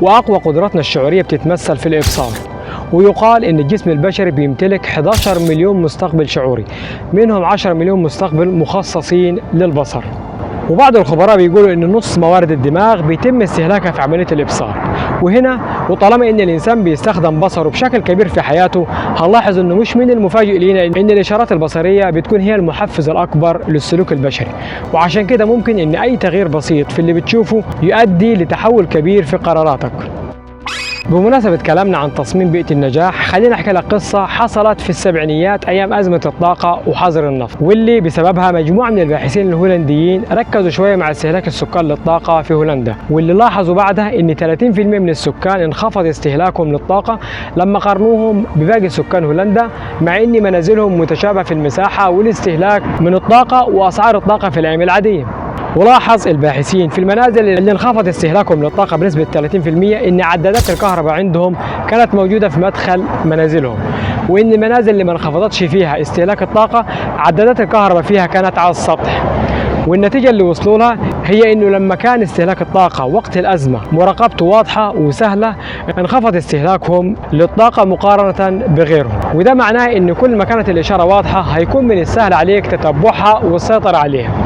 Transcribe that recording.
وأقوى قدراتنا الشعورية بتتمثل في الإبصار. ويقال إن الجسم البشري بيمتلك 11 مليون مستقبل شعوري، منهم 10 مليون مستقبل مخصصين للبصر. وبعض الخبراء بيقولوا إن نص موارد الدماغ بيتم استهلاكها في عملية الإبصار. وطالما إن الإنسان بيستخدم بصره بشكل كبير في حياته، هنلاحظ إنه مش من المفاجئ لينا إن الإشارات البصرية بتكون هي المحفز الأكبر للسلوك البشري، وعشان كده ممكن إن أي تغيير بسيط في اللي بتشوفه يؤدي لتحول كبير في قراراتك. بمناسبة كلامنا عن تصميم بيئة النجاح، خلينا أحكي لك قصة حصلت في السبعينيات أيام أزمة الطاقة وحظر النفط، واللي بسببها مجموعة من الباحثين الهولنديين ركزوا شوية مع استهلاك السكان للطاقة في هولندا، واللي لاحظوا بعدها إن 30% من السكان انخفض استهلاكهم للطاقة لما قارنوهم بباقي سكان هولندا، مع إن منازلهم متشابهة في المساحة والاستهلاك من الطاقة وأسعار الطاقة في الأيام العادية. ولاحظ الباحثين في المنازل اللي انخفض استهلاكهم للطاقة بنسبة 30% إن عدادات الكهرباء عندهم كانت موجودة في مدخل منازلهم، وإن المنازل اللي ما انخفضتش فيها استهلاك الطاقة عدادات الكهرباء فيها كانت على السطح. والنتيجة اللي وصلوا لها هي إنه لما كان استهلاك الطاقة وقت الأزمة مراقبته واضحة وسهلة، انخفض استهلاكهم للطاقة مقارنة بغيرهم. وده معناه إن كل ما كانت الإشارة واضحة هيكون من السهل عليك تتبعها والسيطرة عليها.